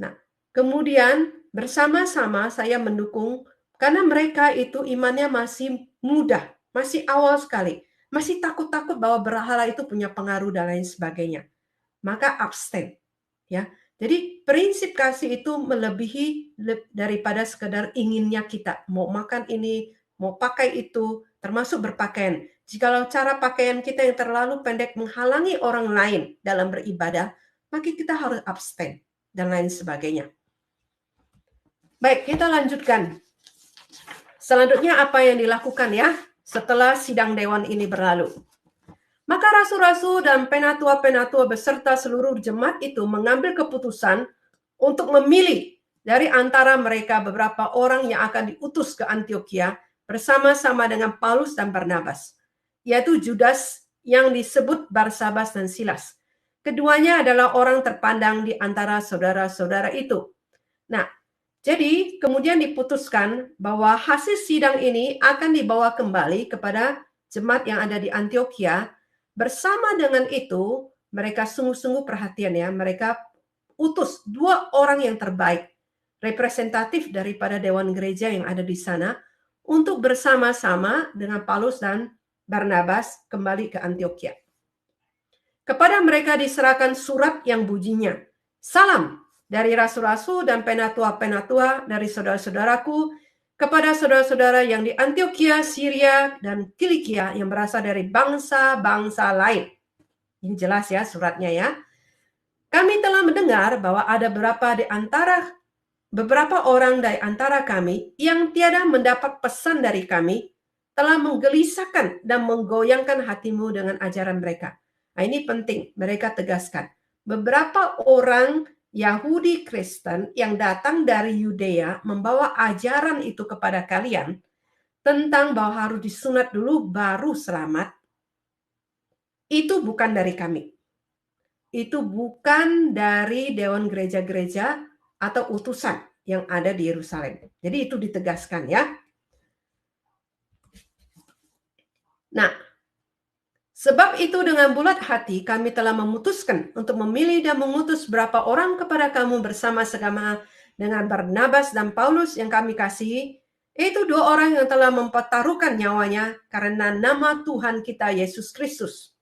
Nah, kemudian bersama-sama saya mendukung karena mereka itu imannya masih muda, masih awal sekali. Masih takut-takut bahwa berhala itu punya pengaruh dan lain sebagainya. Maka abstain. Ya. Jadi prinsip kasih itu melebihi daripada sekedar inginnya kita. Mau makan ini, mau pakai itu, termasuk berpakaian. Jikalau cara pakaian kita yang terlalu pendek menghalangi orang lain dalam beribadah, maka kita harus abstain dan lain sebagainya. Baik, kita lanjutkan. Selanjutnya apa yang dilakukan ya setelah sidang dewan ini berlalu. Maka rasul-rasul dan penatua-penatua beserta seluruh jemaat itu mengambil keputusan untuk memilih dari antara mereka beberapa orang yang akan diutus ke Antioquia bersama-sama dengan Paulus dan Barnabas, yaitu Judas yang disebut Barsabas dan Silas. Keduanya adalah orang terpandang di antara saudara-saudara itu. Nah, jadi kemudian diputuskan bahwa hasil sidang ini akan dibawa kembali kepada jemaat yang ada di Antioquia. Bersama dengan itu, mereka sungguh-sungguh perhatian ya, mereka utus 2 orang yang terbaik, representatif daripada dewan gereja yang ada di sana, untuk bersama-sama dengan Paulus dan Barnabas kembali ke Antioquia. Kepada mereka diserahkan surat yang bunyinya, salam dari rasul-rasul dan penatua-penatua dari saudara-saudaraku kepada saudara-saudara yang di Antioquia, Syria, dan Kilikia yang berasal dari bangsa-bangsa lain. Ini jelas ya suratnya ya. Kami telah mendengar bahwa ada beberapa orang dari antara kami yang tiada mendapat pesan dari kami telah menggelisahkan dan menggoyangkan hatimu dengan ajaran mereka. Nah, ini penting, mereka tegaskan. Beberapa orang Yahudi Kristen yang datang dari Yudea membawa ajaran itu kepada kalian tentang bahwa harus disunat dulu baru selamat. Itu bukan dari kami. Itu bukan dari dewan gereja-gereja atau utusan yang ada di Yerusalem. Jadi itu ditegaskan ya. Nah, sebab itu dengan bulat hati kami telah memutuskan untuk memilih dan mengutus berapa orang kepada kamu bersama-sama dengan Barnabas dan Paulus yang kami kasihi, yaitu 2 orang yang telah mempertaruhkan nyawanya karena nama Tuhan kita Yesus Kristus.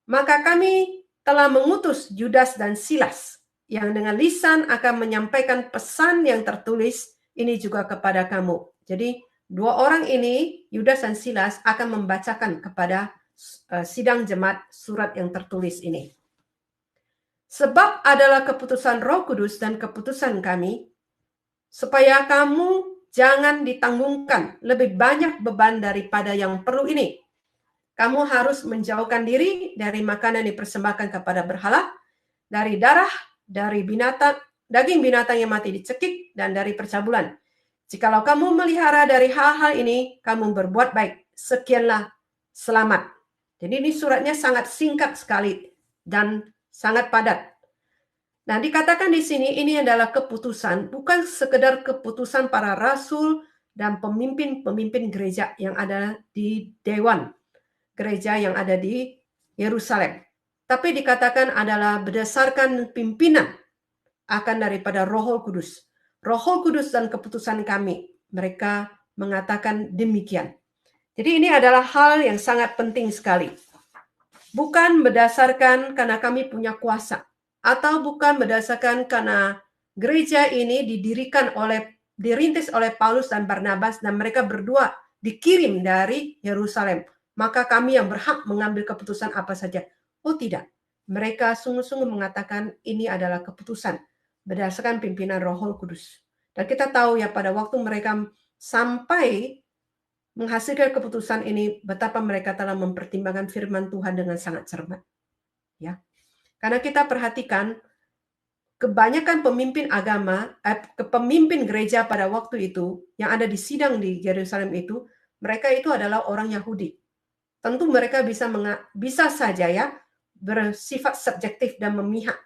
Maka kami telah mengutus Judas dan Silas yang dengan lisan akan menyampaikan pesan yang tertulis ini juga kepada kamu. Jadi 2 orang ini, Judas dan Silas, akan membacakan kepada sidang jemaat surat yang tertulis ini. Sebab adalah keputusan Roh Kudus dan keputusan kami, supaya kamu jangan ditanggungkan lebih banyak beban daripada yang perlu ini. Kamu harus menjauhkan diri dari makanan yang dipersembahkan kepada berhala, dari darah, dari binatang, daging binatang yang mati dicekik, dan dari percabulan. Jikalau kamu melihara dari hal-hal ini, kamu berbuat baik. Sekianlah, selamat. Jadi ini suratnya sangat singkat sekali dan sangat padat. Nah, dikatakan di sini ini adalah keputusan, bukan sekedar keputusan para rasul dan pemimpin-pemimpin gereja yang ada di dewan gereja yang ada di Yerusalem. Tapi dikatakan adalah berdasarkan pimpinan akan daripada Roh Kudus. Roh Kudus dan keputusan kami, mereka mengatakan demikian. Jadi ini adalah hal yang sangat penting sekali. Bukan berdasarkan karena kami punya kuasa, atau bukan berdasarkan karena gereja ini dirintis oleh Paulus dan Barnabas dan mereka berdua dikirim dari Yerusalem. Maka kami yang berhak mengambil keputusan apa saja. Oh tidak, mereka sungguh-sungguh mengatakan ini adalah keputusan berdasarkan pimpinan Roh Kudus. Dan kita tahu ya pada waktu mereka sampai menghasilkan keputusan ini, betapa mereka telah mempertimbangkan firman Tuhan dengan sangat cermat. Ya, karena kita perhatikan kebanyakan pemimpin agama, pemimpin gereja pada waktu itu yang ada di sidang di Yerusalem itu, mereka itu adalah orang Yahudi. Tentu mereka bisa saja ya bersifat subjektif dan memihak.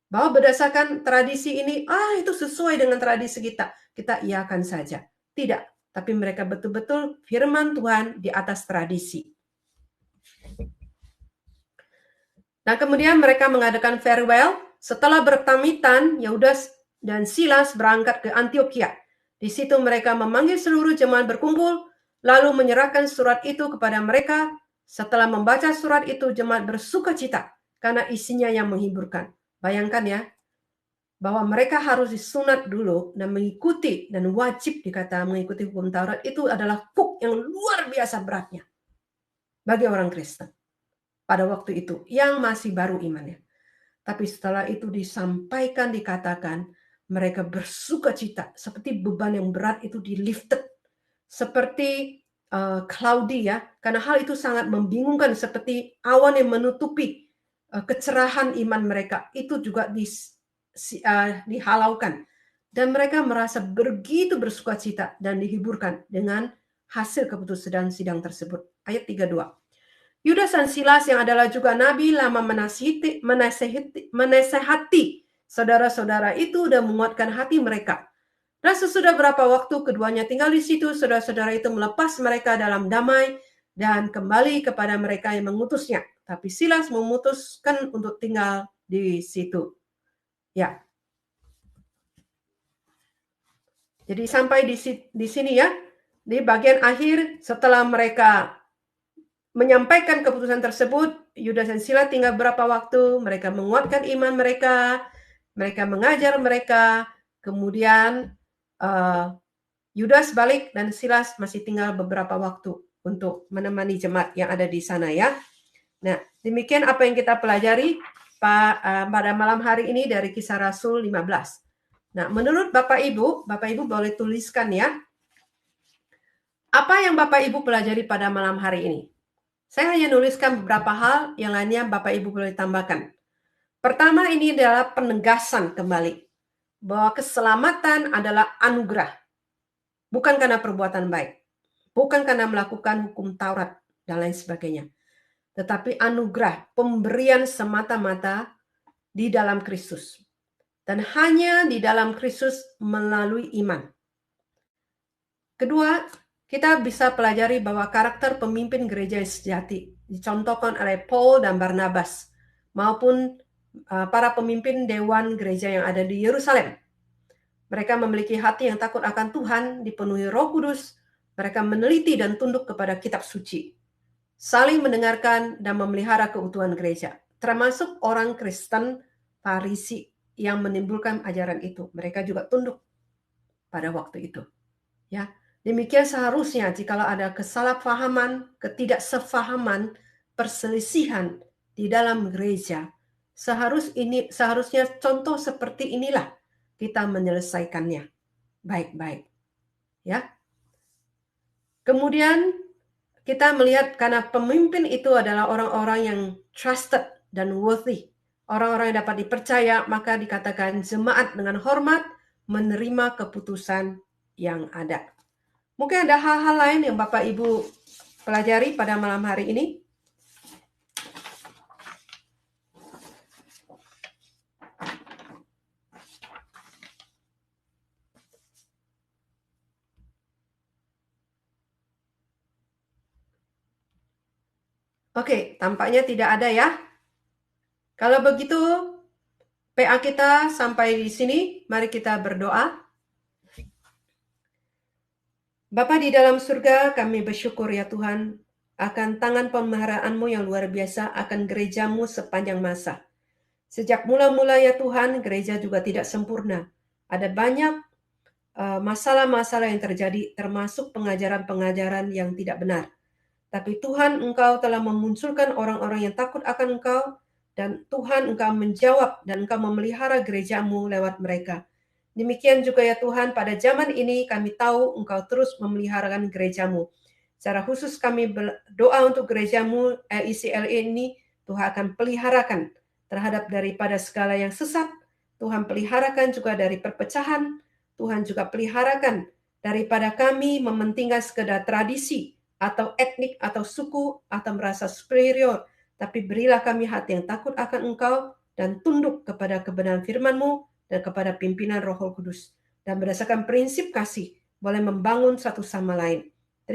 Bahwa berdasarkan tradisi ini, itu sesuai dengan tradisi kita iakan saja. Tidak, tapi mereka betul-betul firman Tuhan di atas tradisi. Nah, kemudian mereka mengadakan farewell. Setelah berpamitan, Yudas dan Silas berangkat ke Antioquia. Di situ mereka memanggil seluruh jemaat berkumpul, lalu menyerahkan surat itu kepada mereka. Setelah membaca surat itu, jemaat bersuka cita karena isinya yang menghiburkan. Bayangkan ya, bahwa mereka harus disunat dulu dan mengikuti, dan wajib dikata mengikuti hukum Taurat itu adalah hook yang luar biasa beratnya bagi orang Kristen pada waktu itu yang masih baru imannya. Tapi setelah itu disampaikan, dikatakan mereka bersuka cita seperti beban yang berat itu dilifted, seperti cloudy ya, karena hal itu sangat membingungkan, seperti awan yang menutupi kecerahan iman mereka itu juga dihalaukan, dan mereka merasa begitu bersuka cita dan dihiburkan dengan hasil keputusan sidang tersebut. Ayat 32. Yudas dan Silas yang adalah juga nabi lama menasehati saudara-saudara itu dan menguatkan hati mereka. Dan sesudah berapa waktu keduanya tinggal di situ, saudara-saudara itu melepas mereka dalam damai dan kembali kepada mereka yang mengutusnya. Tapi Silas memutuskan untuk tinggal di situ. Ya. Jadi sampai di sini ya, di bagian akhir setelah mereka menyampaikan keputusan tersebut, Yudas dan Silas tinggal berapa waktu, mereka menguatkan iman mereka, mereka mengajar mereka, kemudian Yudas balik dan Silas masih tinggal beberapa waktu untuk menemani jemaat yang ada di sana ya. Nah, demikian apa yang kita pelajari pada malam hari ini dari Kisah Rasul 15. Nah, menurut Bapak Ibu boleh tuliskan ya, apa yang Bapak Ibu pelajari pada malam hari ini? Saya hanya nuliskan beberapa hal, yang lainnya Bapak Ibu boleh tambahkan. Pertama, ini adalah penegasan kembali bahwa keselamatan adalah anugerah, bukan karena perbuatan baik, bukan karena melakukan hukum Taurat dan lain sebagainya, tetapi anugerah, pemberian semata-mata di dalam Kristus, dan hanya di dalam Kristus melalui iman. Kedua, kita bisa pelajari bahwa karakter pemimpin gereja yang sejati dicontohkan oleh Paul dan Barnabas maupun para pemimpin dewan gereja yang ada di Yerusalem. Mereka memiliki hati yang takut akan Tuhan, dipenuhi Roh Kudus, mereka meneliti dan tunduk kepada kitab suci, saling mendengarkan dan memelihara keutuhan gereja, termasuk orang Kristen Farisi yang menimbulkan ajaran itu. Mereka juga tunduk pada waktu itu. Ya, demikian seharusnya jikalau ada kesalahpahaman, ketidaksefahaman, perselisihan di dalam gereja, Seharusnya contoh seperti inilah kita menyelesaikannya baik-baik. Ya. Kemudian kita melihat karena pemimpin itu adalah orang-orang yang trusted dan worthy. Orang-orang yang dapat dipercaya, maka dikatakan jemaat dengan hormat menerima keputusan yang ada. Mungkin ada hal-hal lain yang Bapak Ibu pelajari pada malam hari ini. Oke, tampaknya tidak ada ya. Kalau begitu, PA kita sampai di sini. Mari kita berdoa. Bapa di dalam surga, kami bersyukur ya Tuhan akan tangan pemeliharaan-Mu yang luar biasa akan gereja-Mu sepanjang masa. Sejak mula-mula ya Tuhan, gereja juga tidak sempurna. Ada banyak masalah-masalah yang terjadi, termasuk pengajaran-pengajaran yang tidak benar. Tapi Tuhan, Engkau telah memunculkan orang-orang yang takut akan Engkau, dan Tuhan, Engkau menjawab dan Engkau memelihara gereja-Mu lewat mereka. Demikian juga ya Tuhan, pada zaman ini kami tahu Engkau terus memeliharakan gereja-Mu. Secara khusus kami berdoa untuk gereja-Mu ICLA ini, Tuhan akan peliharakan terhadap daripada segala yang sesat. Tuhan peliharakan juga dari perpecahan. Tuhan juga peliharakan daripada kami mementingkan sekedar tradisi atau etnik atau suku atau merasa superior. Tapi berilah kami hati yang takut akan Engkau dan tunduk kepada kebenaran firman-Mu dan kepada pimpinan Roh Kudus. Dan berdasarkan prinsip kasih, boleh membangun satu sama lain.